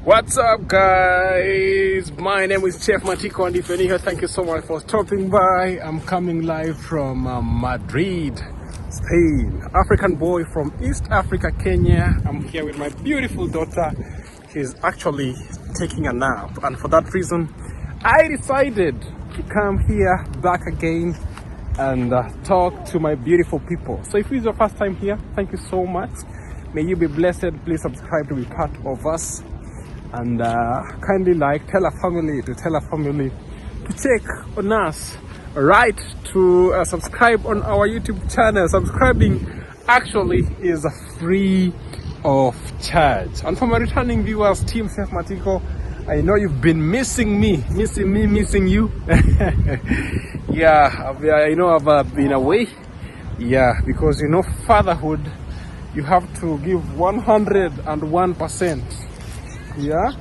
What's up, guys? My name is Chef Matiko, and if you're new here, thank you so much for stopping by. I'm coming live from Madrid, Spain. African boy from East Africa, Kenya. I'm here with my beautiful daughter. She's actually taking a nap, and for that reason, I decided to come here back again and talk to my beautiful people. So if this is your first time here, thank you so much. May you be blessed. Please subscribe to be part of us. And kindly tell a family to check on us, right? To subscribe on our YouTube channel. Subscribing actually is free of charge. And for my returning viewers, Team Chef Matiko, I know you've been missing me, missing you. Yeah, I know I've been away. Yeah, because you know, fatherhood, you have to give 101%. Yeah,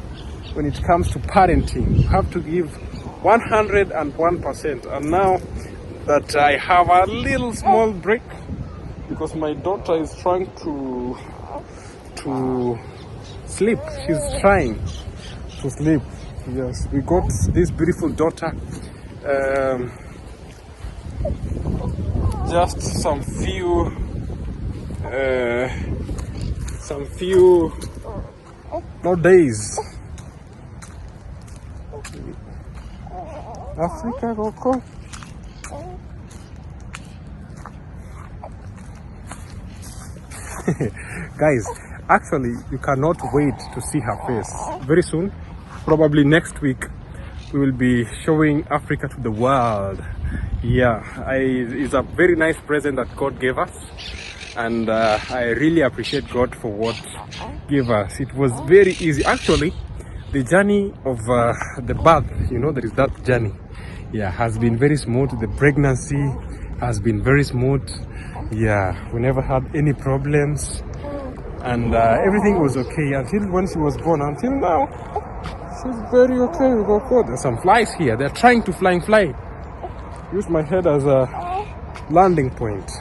when it comes to parenting, you have to give 101%. And now that I have a little small break because my daughter is trying to sleep, she's trying to sleep. Yes, we got this beautiful daughter just some few no days. Africa, Coco. Guys, actually, you cannot wait to see her face. Very soon, probably next week, we will be showing Africa to the world. Yeah, it's a very nice present that God gave us. And I really appreciate God for what He gave us. It was very easy. Actually, the journey of the birth, you know, there is that journey. Yeah, has been very smooth. The pregnancy has been very smooth. Yeah, we never had any problems. And everything was okay until when she was born. Until now, she's very okay. We go forward. There's some flies here. They're trying to fly. Use my head as a landing point.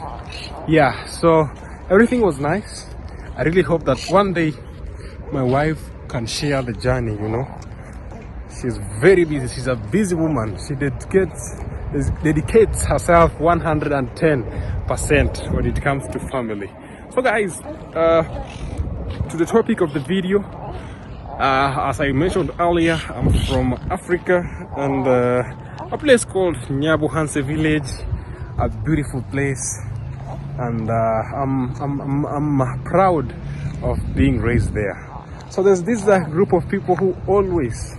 Yeah, so everything was nice. I really hope that one day my wife can share the journey, you know. She's very busy. She's a busy woman. She dedicates herself 110% when it comes to family. So guys, to the topic of the video, as I mentioned earlier, I'm from Africa, and a place called Nyabuhanse village, a beautiful place. And I'm proud of being raised there. So there's this group of people who always,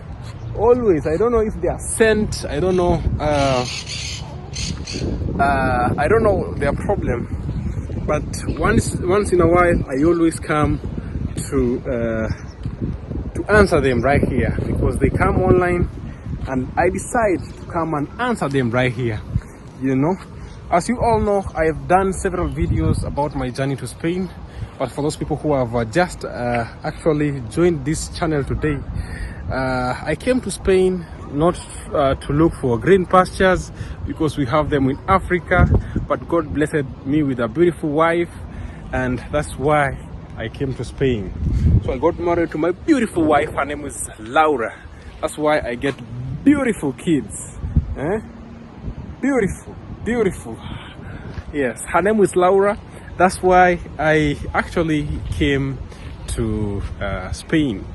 I don't know if they are sent, I don't know their problem, but once in a while I always come to answer them right here, because they come online and I decide to come and answer them right here, you know. As you all know, I have done several videos about my journey to Spain, but for those people who have just actually joined this channel today, I came to Spain not to look for green pastures, because we have them in Africa, but God blessed me with a beautiful wife, and that's why I came to Spain. So I got married to my beautiful wife. Her name is Laura. That's why I get beautiful kids. Beautiful. Yes, her name is Laura. That's why I actually came to Spain,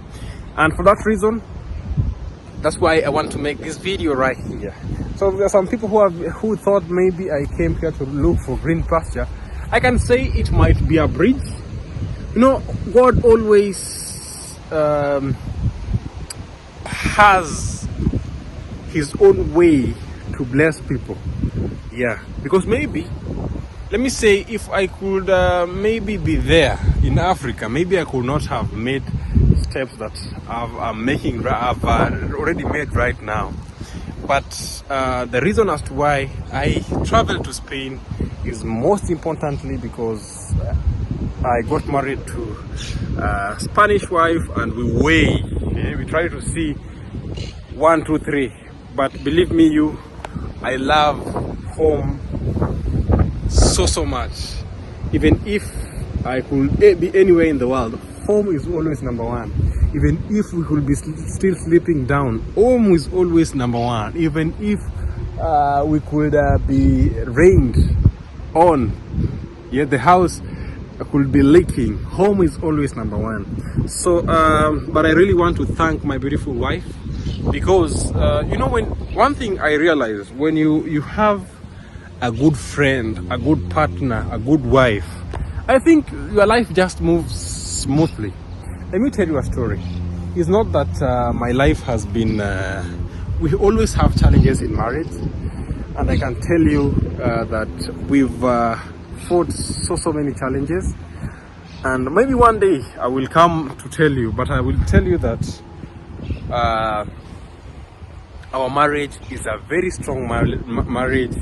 and for that reason, that's why I want to make this video right here. So there are some people who thought maybe I came here to look for green pasture. I can say it might be a bridge. You know, God always has His own way to bless people. Yeah, because maybe, let me say, if I could maybe be there in Africa, maybe I could not have made steps that I've already made right now. But the reason as to why I traveled to Spain is most importantly because I got married to a Spanish wife, and we try to see 1, 2, 3. But believe me, I love home so much. Even if I could be anywhere in the world, home is always number one. Even if we could be still sleeping down, home is always number one. Even if we could be rained on, yet the house could be leaking, home is always number one. So but I really want to thank my beautiful wife, because you know, when one thing I realized, when you have a good friend, a good partner, a good wife, I think your life just moves smoothly. Let me tell you a story. It's not that my life has been we always have challenges in marriage, and I can tell you that we've fought so many challenges, and maybe one day I will come to tell you, but I will tell you that our marriage is a very strong marriage,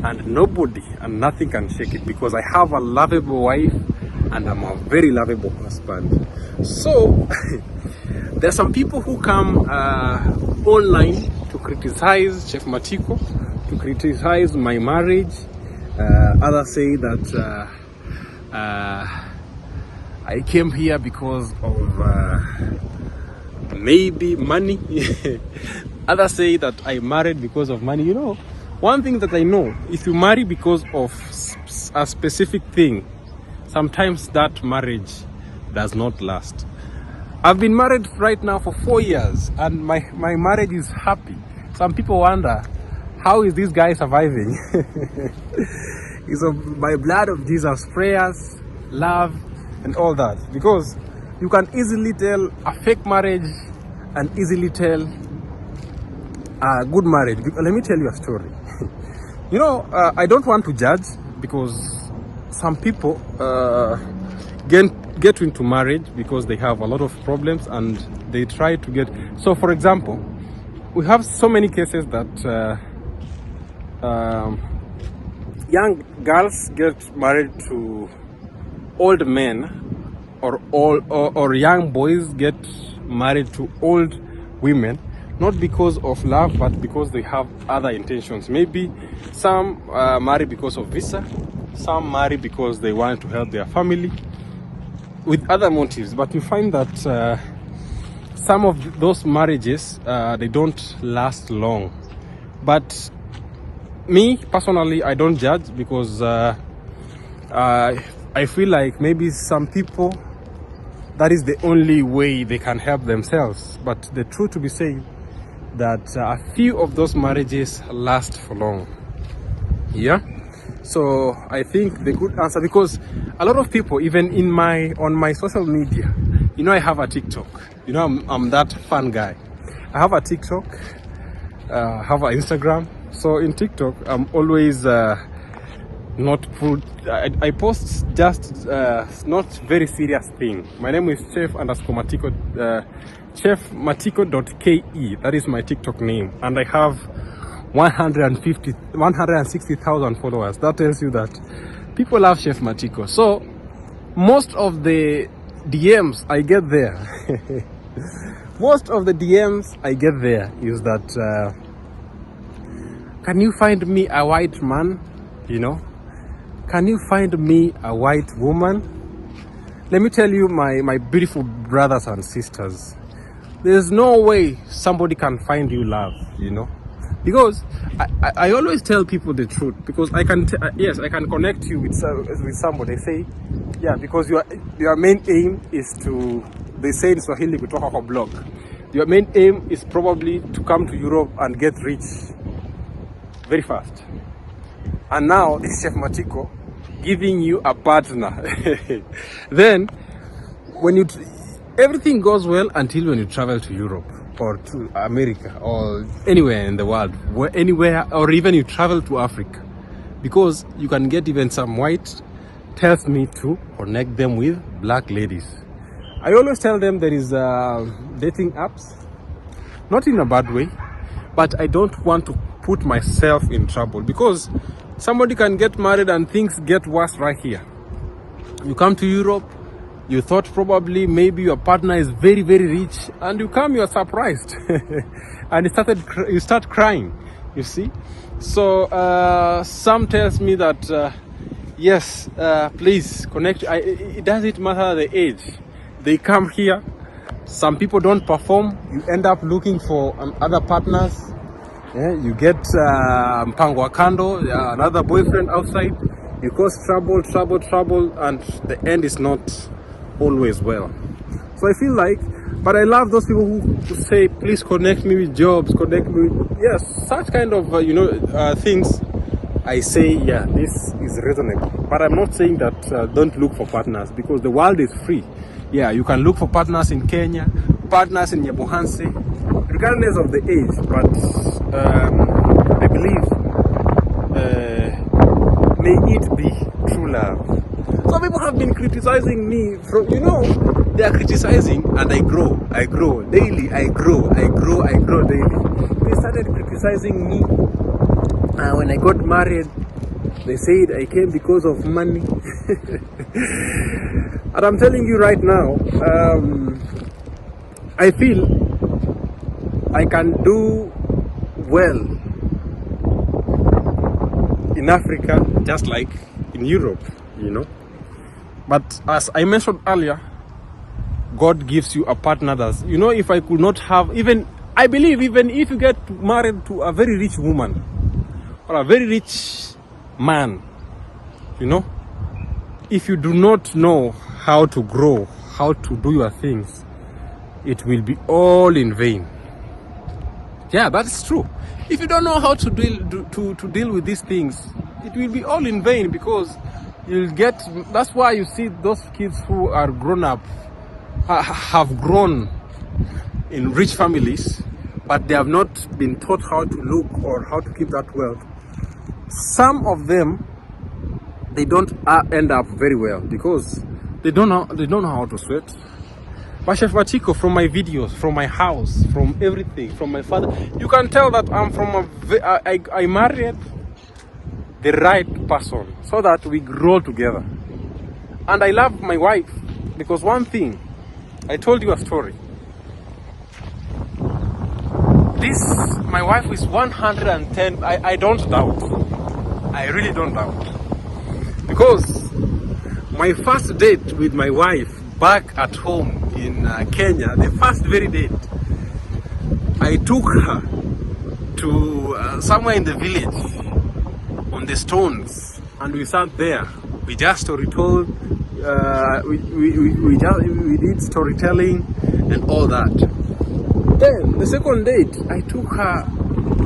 and nobody and nothing can shake it, because I have a lovable wife and I'm a very lovable husband. So there are some people who come online to criticize Chef Matiko, to criticize my marriage. Others say that I came here because of maybe money. Others say that I married because of money. You know, one thing that I know, if you marry because of a specific thing, sometimes that marriage does not last. I've been married right now for 4 years, and my marriage is happy. Some people wonder, how is this guy surviving? It's by blood of Jesus, prayers, love, and all that. Because you can easily tell a fake marriage and easily tell a good marriage. Let me tell you a story. You know, I don't want to judge, because some people get into marriage because they have a lot of problems and they try to get. So for example, we have so many cases that young girls get married to old men, or young boys get married to old women, not because of love, but because they have other intentions. Maybe some marry because of visa, some marry because they want to help their family, with other motives. But you find that some of those marriages, they don't last long. But me personally, I don't judge, because I feel like maybe some people, that is the only way they can help themselves. But the truth to be said, that a few of those marriages last for long. Yeah. So I think the good answer, because a lot of people, even on my social media, you know, I have a TikTok. You know, I'm that fun guy. I have a TikTok, have an Instagram. So in TikTok, I'm always not put. I post just not very serious thing. My name is Chef_Matiko, Chef Matiko.ke. That is my TikTok name, and I have 160,000 followers. That tells you that people love Chef Matiko. So most of the DMs I get there, most of the DMs I get there is that, can you find me a white man? You know, can you find me a white woman? Let me tell you, my beautiful brothers and sisters, there's no way somebody can find you love, you know. Because I always tell people the truth, because I can yes, I can connect you with somebody. They say, yeah, because your main aim is to, they say in Swahili, kutoka kwa blog. Your main aim is probably to come to Europe and get rich very fast. And now this Chef Matiko giving you a partner. Then when everything goes well until when you travel to Europe, or to America, or anywhere in the world, anywhere, or even you travel to Africa, because you can get even some white, tells me to connect them with black ladies. I always tell them there is dating apps, not in a bad way, but I don't want to put myself in trouble, because somebody can get married and things get worse right here. You come to Europe, you thought probably maybe your partner is very, very rich, and you come, you are surprised. And you start crying, you see. So some tells me that yes, please connect. It doesn't matter the age, they come here. Some people don't perform. You end up looking for other partners. Yeah, you get mpango kando, another boyfriend outside. You cause trouble, and the end is not always well. So I feel like, but I love those people who say, please connect me with jobs, connect me with, yes, such kind of, things. I say, yeah, this is reasonable. But I'm not saying that don't look for partners, because the world is free. Yeah, you can look for partners in Kenya, partners in Nyabohanse, regardless of the age. But I believe, may it be true love. Some people have been criticizing me from, they are criticizing, and I grow daily, I grow daily. They started criticizing me when I got married. They said I came because of money. And I'm telling you right now, I feel I can do well in Africa just like in Europe, But as I mentioned earlier, God gives you a partner that's, if I could not have, I believe even if you get married to a very rich woman or a very rich man, if you do not know how to grow, how to do your things, it will be all in vain. Yeah, that's true. If you don't know how to deal with these things, it will be all in vain, because that's why you see those kids who are grown up, have grown in rich families, but they have not been taught how to look or how to keep that wealth. Some of them, they don't end up very well because they don't know how to sweat. But Chef Matiko, from my videos, from my house, from everything, from my father, you can tell that I'm from I married the right person so that we grow together. And I love my wife because one thing, I told you a story. My wife is 110. I don't doubt. I really don't doubt. Because my first date with my wife back at home in Kenya, the first very date, I took her to somewhere in the village on the stones, and we sat there. We just story told. We did storytelling and all that. Then the second date, I took her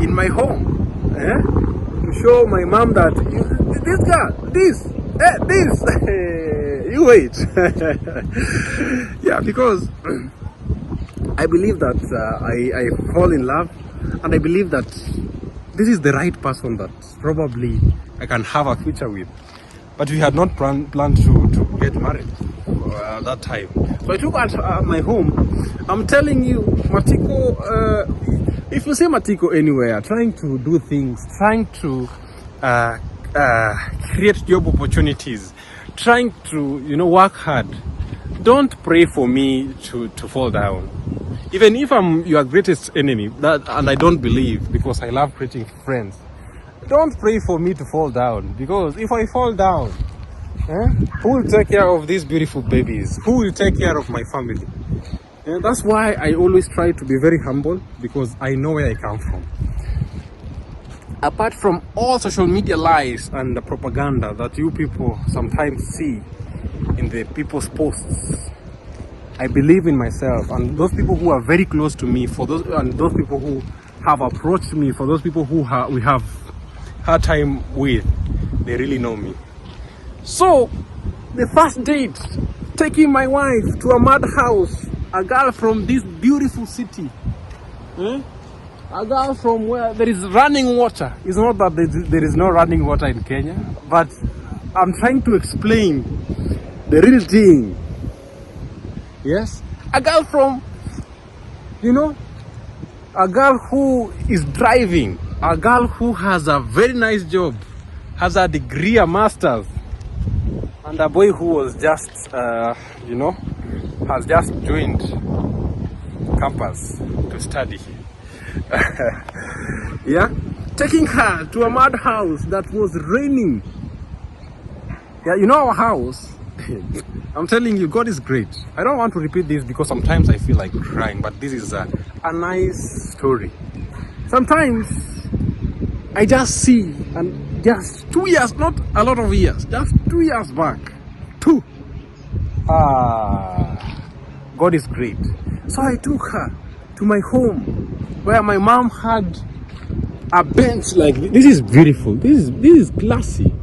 in my home to show my mom that you wait. Yeah, because I believe that I fall in love, and I believe that this is the right person that probably I can have a future with. But we had not planned to get married that time. So I took her at my home. I'm telling you, Matiko, if you say Matiko anywhere, trying to do things, trying to create job opportunities, trying to, work hard, don't pray for me to fall down. Even if I'm your greatest enemy, and I don't believe, because I love creating friends, don't pray for me to fall down, because if I fall down, who will take care of these beautiful babies? Who will take care of my family? That's why I always try to be very humble, because I know where I come from. Apart from all social media lies and the propaganda that you people sometimes see in the people's posts, I believe in myself, and those people who are very close to me, and those people who have approached me, for those people who we have hard time with, they really know me. So the first date, taking my wife to a madhouse, a girl from this beautiful city, a girl from where there is running water. It's not that there is no running water in Kenya, but I'm trying to explain the real thing. Yes, a girl from, a girl who is driving, a girl who has a very nice job, has a degree, a master's, and a boy who was just, has just joined campus to study. Yeah, taking her to a madhouse that was raining. Yeah, our house, I'm telling you, God is great. I don't want to repeat this because sometimes I feel like crying, but this is a nice story. Sometimes I just see, and just 2 years, not a lot of years, just 2 years back, God is great. So I took her to my home where my mom had a bench like this. This is beautiful. This is classy.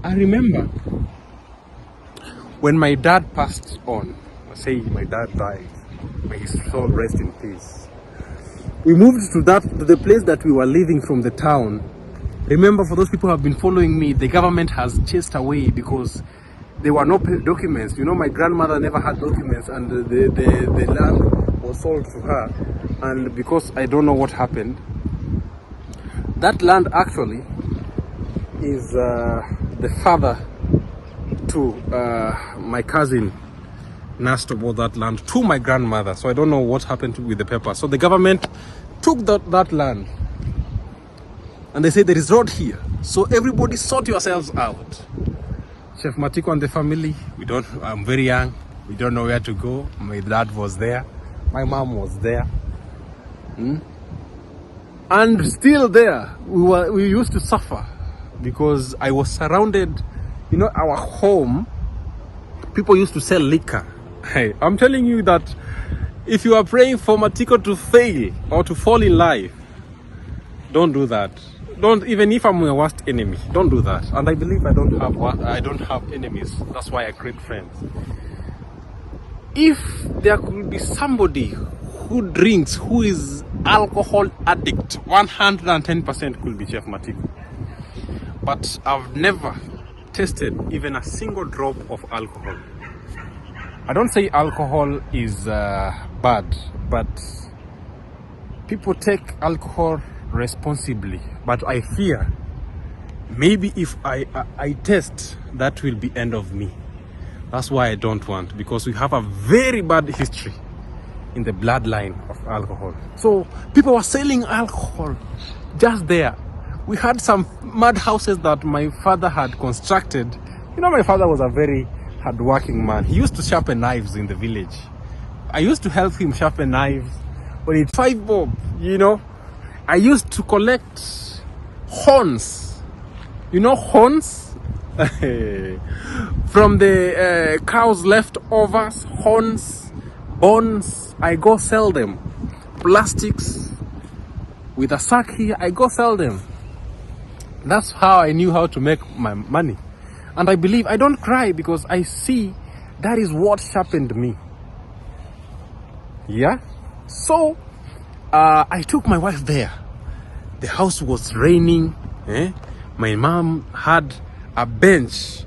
I remember when my dad passed on, say my dad died, may his soul rest in peace. We moved to the place that we were living from the town. Remember, for those people who have been following me, the government has chased away because there were no documents. You know, my grandmother never had documents, and the land was sold to her. And because I don't know what happened, that land actually is the father to my cousin nursed about that land to my grandmother. So I don't know what happened with the paper. So the government took that land, and they said there is road here. So everybody sort yourselves out. Chef Matiko and the family, I'm very young. We don't know where to go. My dad was there. My mom was there. And still there, we used to suffer because I was surrounded, you know, our home, people used to sell liquor. Hey, I'm telling you that if you are praying for Matiko to fail or to fall in life, don't do that. Don't, even if I'm your worst enemy, don't do that. And I believe I don't have enemies. That's why I create friends. If there could be somebody who drinks, who is alcohol addict, 110% could be Chef Matiko. But I've never tasted even a single drop of alcohol. I don't say alcohol is bad, but people take alcohol responsibly. But I fear maybe if I test, that will be end of me. That's why I don't want, because we have a very bad history in the bloodline of alcohol. So people were selling alcohol just there. We had some mud houses that my father had constructed. You know, my father was a very hardworking man. He used to sharpen knives in the village. I used to help him sharpen knives. When it's 5 bob, you know, I used to collect horns. You know, horns? From the cows' leftovers, horns, bones, I go sell them. Plastics, with a sack here, I go sell them. That's how I knew how to make my money. And I believe, I don't cry because I see that is what sharpened me. Yeah? So, I took my wife there. The house was raining. My mom had a bench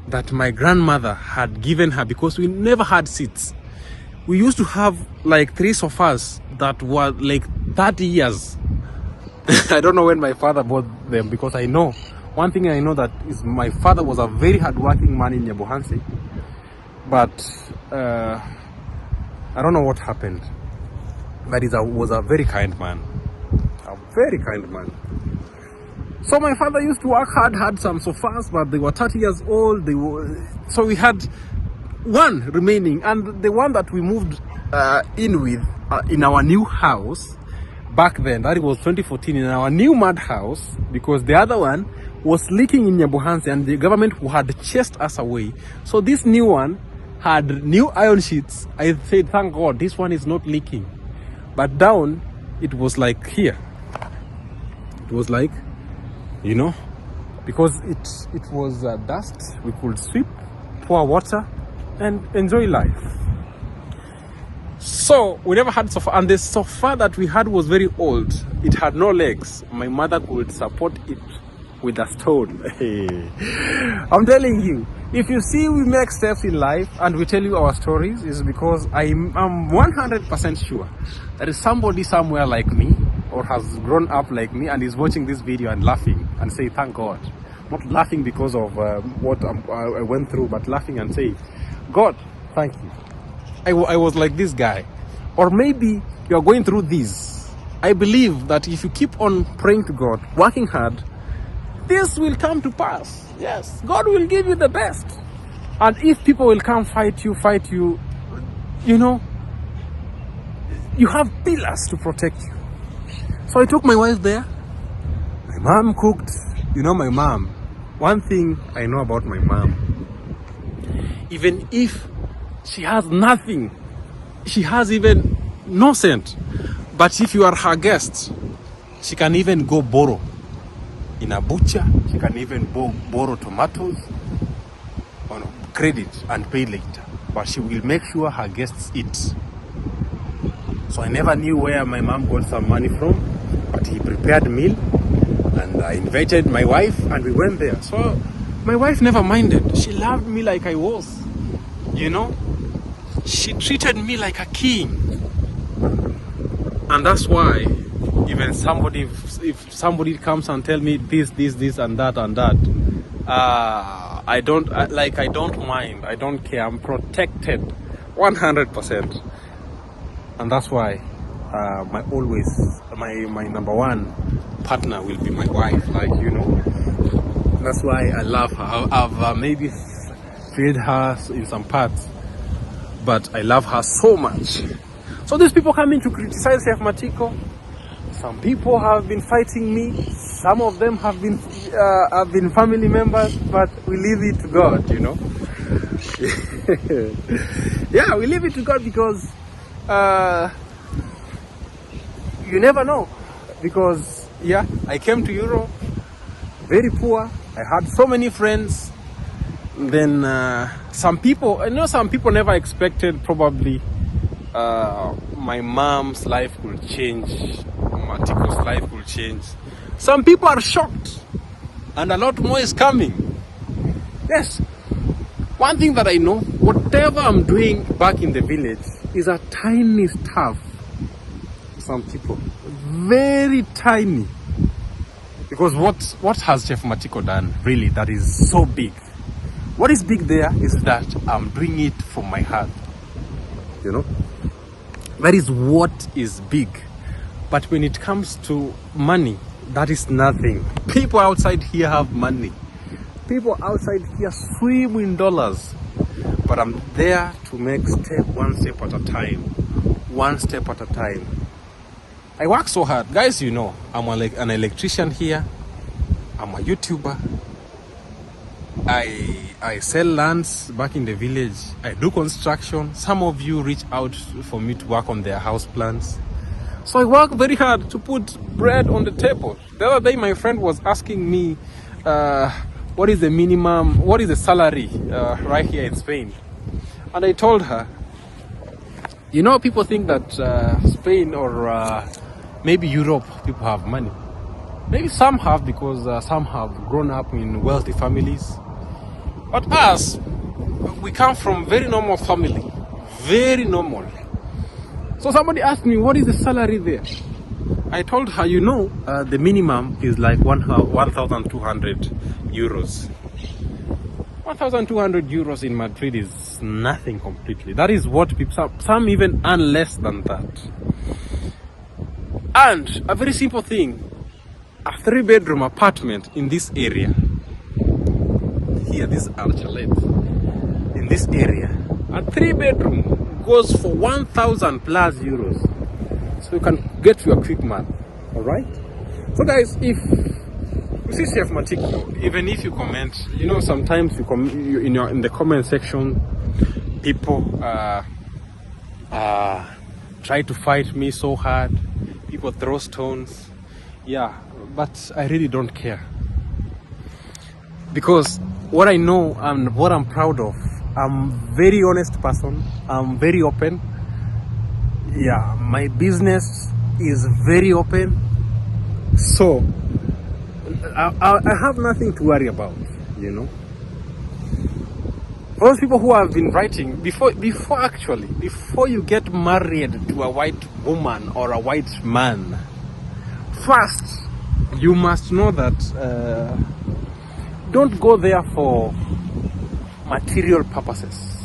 that my grandmother had given her because we never had seats. We used to have like 3 sofas that were like 30 years. I don't know when my father bought them, because I know, one thing I know that is my father was a very hardworking man in Nyabohansi. But I don't know what happened. But he was a very kind man. A very kind man. So my father used to work hard, had some sofas, but they were 30 years old. So we had one remaining, and the one that we moved in with in our new house back then, that was 2014, in our new mud house, because the other one was leaking in Nyabohansi and the government had chased us away. So this new one had new iron sheets. I said, thank God, this one is not leaking. But down, it was like here. It was like, you know, because it was dust. We could sweep, pour water, and enjoy life. So we never had sofa, and the sofa that we had was very old. It had no legs. My mother could support it with a stone. I'm telling you, if you see we make steps in life and we tell you our stories, is because I'm 100% sure there is somebody somewhere like me, or has grown up like me, and is watching this video and laughing and say thank God. Not laughing because of what I went through, but laughing and say, God, thank you. I was like this guy. Or maybe you are going through this. I believe that if you keep on praying to God, working hard, this will come to pass. Yes, God will give you the best. And if people will come fight you, you know, you have pillars to protect you. So I took my wife there. My mom cooked. You know, my mom, one thing I know about my mom, even if she has nothing, she has even no cent, but if you are her guest, she can even go borrow in a butcher. She can even borrow tomatoes on credit and pay later, but she will make sure her guests eat. So I never knew where my mom got some money from, but he prepared meal and I invited my wife and we went there. So my wife never minded. She loved me like I was, you know. She treated me like a king. And that's why even somebody, if somebody comes and tell me this and that, I don't mind. I don't care. I'm protected 100%. And that's why my number one partner will be my wife, like, you know. That's why I love her. I've maybe failed her in some parts, but I love her so much. So these people coming to criticize Chef Matiko. Some people have been fighting me. Some of them have been family members, but we leave it to God, you know. Yeah, we leave it to God because you never know. Because yeah, I came to Europe very poor. I had so many friends. Then some people, I know some people never expected probably my mom's life will change, Matiko's life will change. Some people are shocked, and a lot more is coming. Yes, one thing that I know, whatever I'm doing back in the village is a tiny stuff. Some people, very tiny. Because what has Chef Matiko done really that is so big? What is big there is that I'm doing it from my heart, you know. That is what is big. But when it comes to money, that is nothing. People outside here have money. People outside here swim in dollars. But I'm there to make one step at a time. One step at a time. I work so hard. Guys, you know, I'm an electrician here. I'm a YouTuber. I sell lands back in the village. I do construction. Some of you reach out for me to work on their house plans. So I work very hard to put bread on the table. The other day, my friend was asking me, what is the minimum, what is the salary right here in Spain? And I told her, you know, people think that Spain or maybe Europe, people have money. Maybe some have because some have grown up in wealthy families. But us, we come from very normal family, very normal. So somebody asked me, what is the salary there? I told her, you know, the minimum is like 1,200 euros. 1,200 euros in Madrid is nothing completely. That is what people, some even earn less than that. And a very simple thing, a 3-bedroom apartment in this area, here, this chalet, in this area, a 3-bedroom goes for 1,000 plus euros. So you can get your quick math, all right? So guys, if you see Chef Matiko, even if you comment, you know, sometimes in the comment section, people try to fight me so hard. People throw stones. Yeah, but I really don't care. Because what I know and what I'm proud of, I'm a very honest person. I'm very open. Yeah, my business is very open. So I have nothing to worry about, you know. Those people who have been writing, before you get married to a white woman or a white man, first you must know that don't go there for material purposes.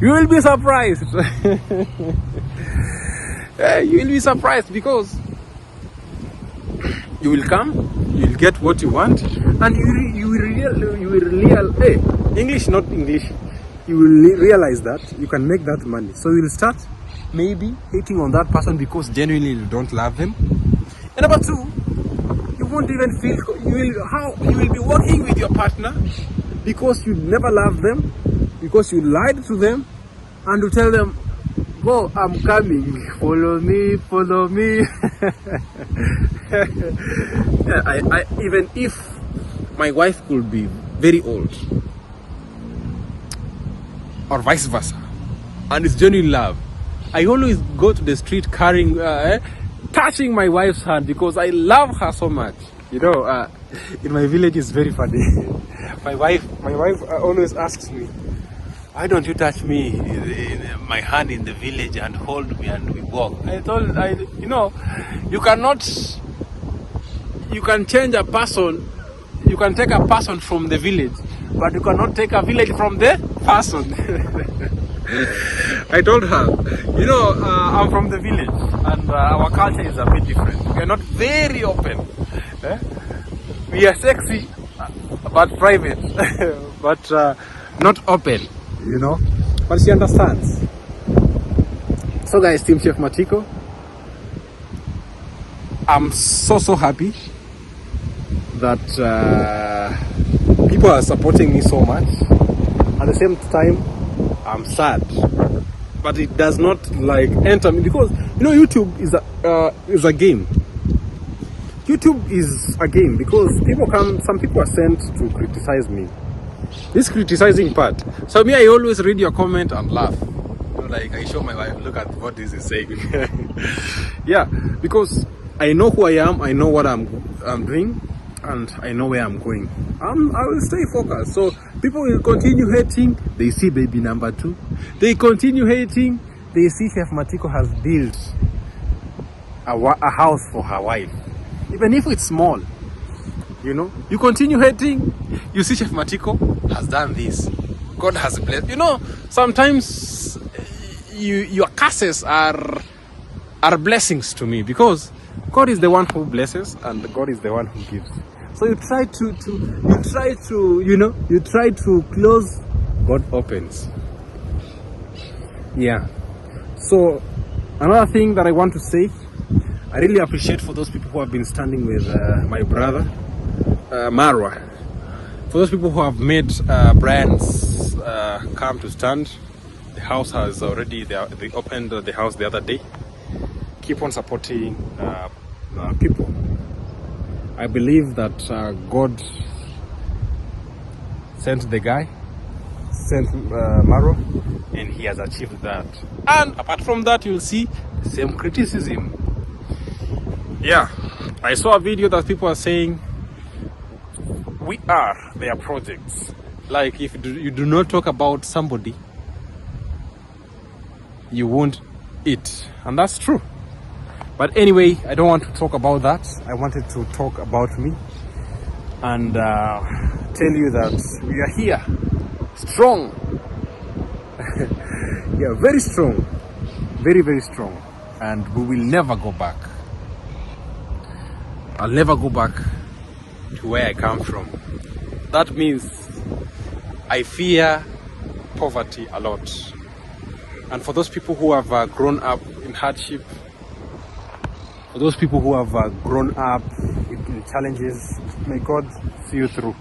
You will be surprised. You will be surprised because you will come, you will get what you want, and you will English, not English, you will realize that you can make that money. So you'll start maybe hating on that person because genuinely you don't love them. And number two, you won't even feel you will be working with your partner because you never loved them, because you lied to them, and you tell them, "Go, I'm coming. Follow me, follow me." Yeah, I even if my wife could be very old, or vice versa, and it's genuine love, I always go to the street carrying, touching my wife's hand because I love her so much. You know, in my village it's very funny. my wife always asks me, "Why don't you touch me, my hand in the village, and hold me and we walk?" You know, you can change a person, you can take a person from the village, but you cannot take a village from the person. I told her, you know, I'm from the village, and our culture is a bit different. We are not very open. We are sexy, but private, but not open, you know. But she understands. So guys, Team Chef Matiko, I'm so happy that people are supporting me so much. At the same time, I'm sad, but it does not like enter me because, you know, YouTube is a game. YouTube is a game because some people are sent to criticize me. This criticizing part. So me, I always read your comment and laugh. You know, like I show my wife, look at what this is saying. Yeah, because I know who I am, I know what I'm doing, and I know where I'm going. I will stay focused. So people will continue hating, they see baby number 2. They continue hating, they see Chef Matiko has built a house for her wife. Even if it's small, you know. You continue hating, you see Chef Matiko has done this. God has blessed. You know, sometimes your curses are blessings to me because God is the one who blesses and God is the one who gives. So you try to close, God opens. Yeah. So another thing that I want to say, I really appreciate for those people who have been standing with my brother, Marwa. For those people who have made Brian's come to stand. The house has already, they opened the house the other day. Keep on supporting people. I believe that God sent the guy, sent Maro, and he has achieved that. And apart from that, you'll see the same criticism. Yeah, I saw a video that people are saying we are their projects. Like if you do not talk about somebody, you won't eat. And that's true. But anyway, I don't want to talk about that. I wanted to talk about me and tell you that we are here, strong. Yeah, very strong, very, very strong. And we will never go back. I'll never go back to where I come from. That means I fear poverty a lot. And for those people who have grown up in hardship, for those people who have grown up in challenges, may God see you through.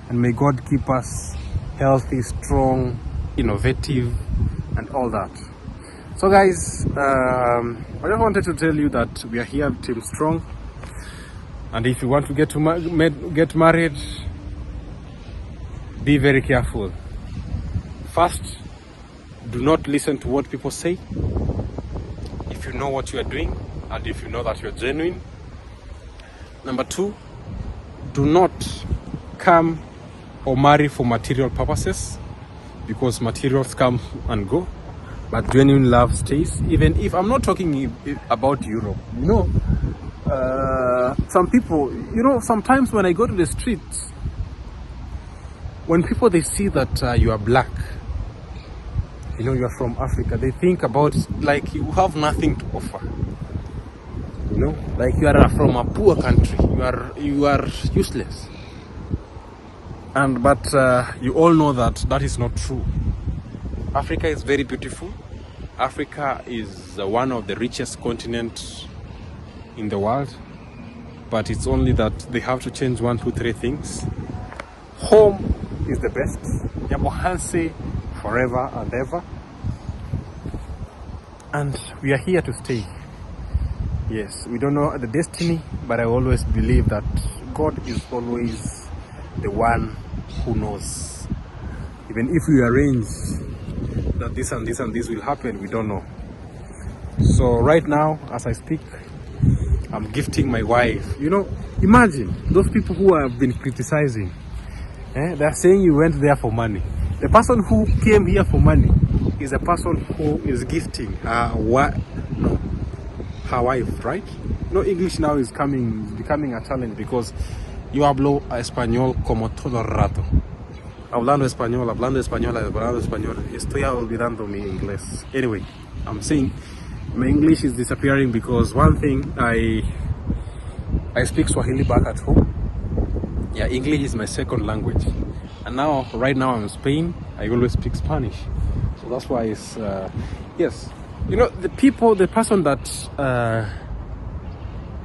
And may God keep us healthy, strong, innovative, and all that. So guys, I just wanted to tell you that we are here, Team Strong. And if you want to get married, be very careful. First, do not listen to what people say. If you know what you are doing, and if you know that you're genuine. Number 2, do not come or marry for material purposes, because materials come and go, but genuine love stays. Even if I'm not talking about Europe, you know, some people, you know, sometimes when I go to the streets, when people they see that you are black, you know, you are from Africa, they think about like you have nothing to offer. You know, like you are from a poor country, you are useless. But you all know that that is not true. Africa is very beautiful. Africa is one of the richest continents in the world, but it's only that they have to change 1, 2, 3 things. Home is the best. Yamohanse forever and ever. And we are here to stay. Yes, we don't know the destiny, but I always believe that God is always the one who knows. Even if we arrange that this and this and this will happen, we don't know. So right now, as I speak, I'm gifting my wife. You know, imagine those people who have been criticizing. They're saying you went there for money. The person who came here for money is a person who is gifting her wife, right? No, English now is becoming a challenge because yo hablo español como todo el rato. Hablando español. Estoy olvidando mi inglés. Anyway, I'm saying my English is disappearing because one thing, I speak Swahili back at home. Yeah, English is my second language. And now, right now I'm in Spain, I always speak Spanish. So that's why it's, yes. You know, the person that,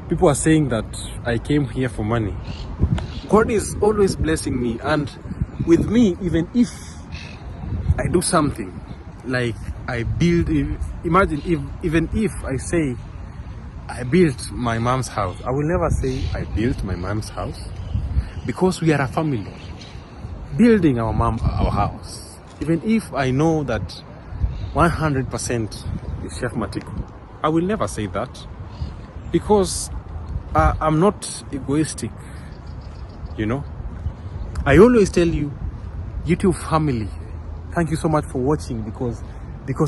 people are saying that I came here for money. God is always blessing me. And with me, even if I do something, like I build, imagine even if I say I built my mom's house, I will never say I built my mom's house, because we are a family building our house. Even if I know that 100% is Chef Matiko, I will never say that, because I'm not egoistic, you know. I always tell you, YouTube family, thank you so much for watching, because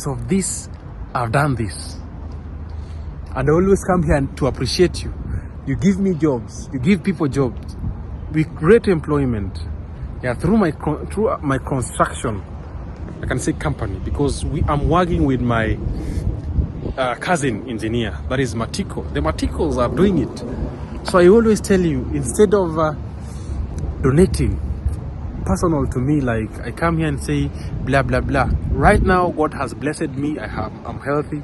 of this, I've done this. And I always come here to appreciate you. You give me jobs, you give people jobs. We create employment. Yeah, through my construction, I can say company, because I'm working with my cousin engineer, that is Matiko. The Matikos are doing it. So I always tell you, instead of donating personal to me, like I come here and say blah blah blah. Right now, God has blessed me. I'm healthy.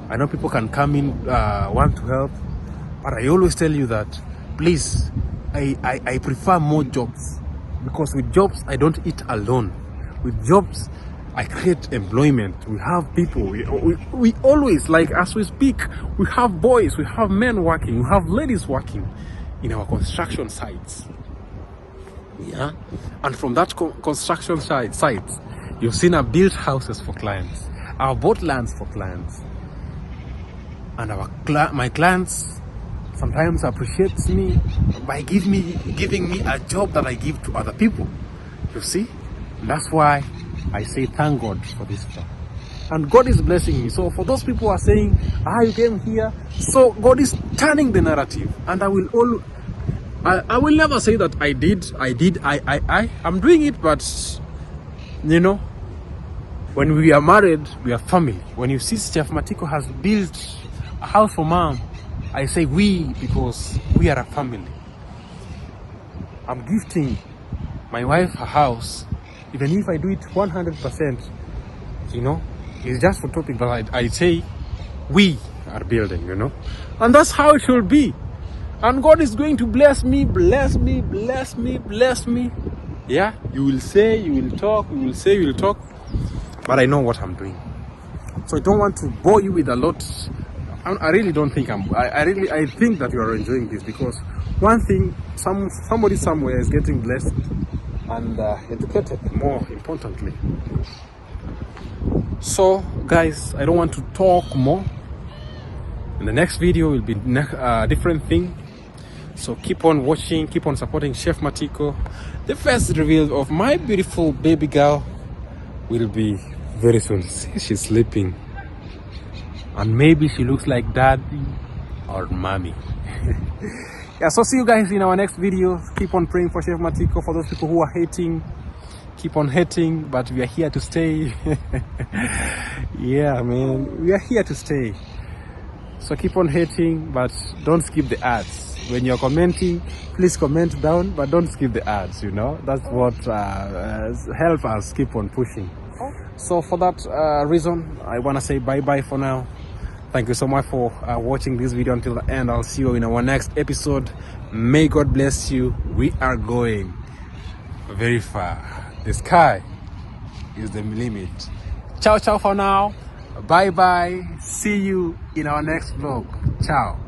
I know people can come in, want to help, but I always tell you that, please, I prefer more jobs, because with jobs I don't eat alone. With jobs I create employment. We have people. We always, like as we speak, we have boys, we have men working, we have ladies working in our construction sites. Yeah, and from that construction sites, you've seen I've built houses for clients, I've bought lands for clients, and my clients sometimes appreciates me by giving me a job that I give to other people. You see, that's why I say thank God for this job, and God is blessing me. So for those people who are saying, you came here, so God is turning the narrative, and I will never say that I'm doing it, but you know, when we are married, we are family. When you see Chef Matiko has built a house for mom, I say we, because we are a family. I'm gifting my wife her house, even if I do it 100%, you know, it's just for topic, but I say we are building, you know, and that's how it should be. And God is going to bless me. Yeah, you will say, you will talk, you will say, you will talk, but I know what I'm doing. So I don't want to bore you with a lot. I really don't think I think that you are enjoying this, because one thing, somebody somewhere is getting blessed and educated, more importantly. So guys, I don't want to talk more. In the next video will be a different thing. So keep on watching, keep on supporting Chef Matiko. The first reveal of my beautiful baby girl will be very soon. See, she's sleeping. And maybe she looks like daddy or mommy. Yeah, so see you guys in our next video. Keep on praying for Chef Matiko. For those people who are hating, keep on hating, but we are here to stay. Yeah, man, we are here to stay. So keep on hating, but don't skip the ads. When you're commenting, please comment down, but don't skip the ads, you know. That's what help us keep on pushing. So for that reason, I want to say bye-bye for now. Thank you so much for watching this video until the end. I'll see you in our next episode. May God bless you. We are going very far. The sky is the limit. Ciao, ciao for now. Bye-bye. See you in our next vlog. Ciao.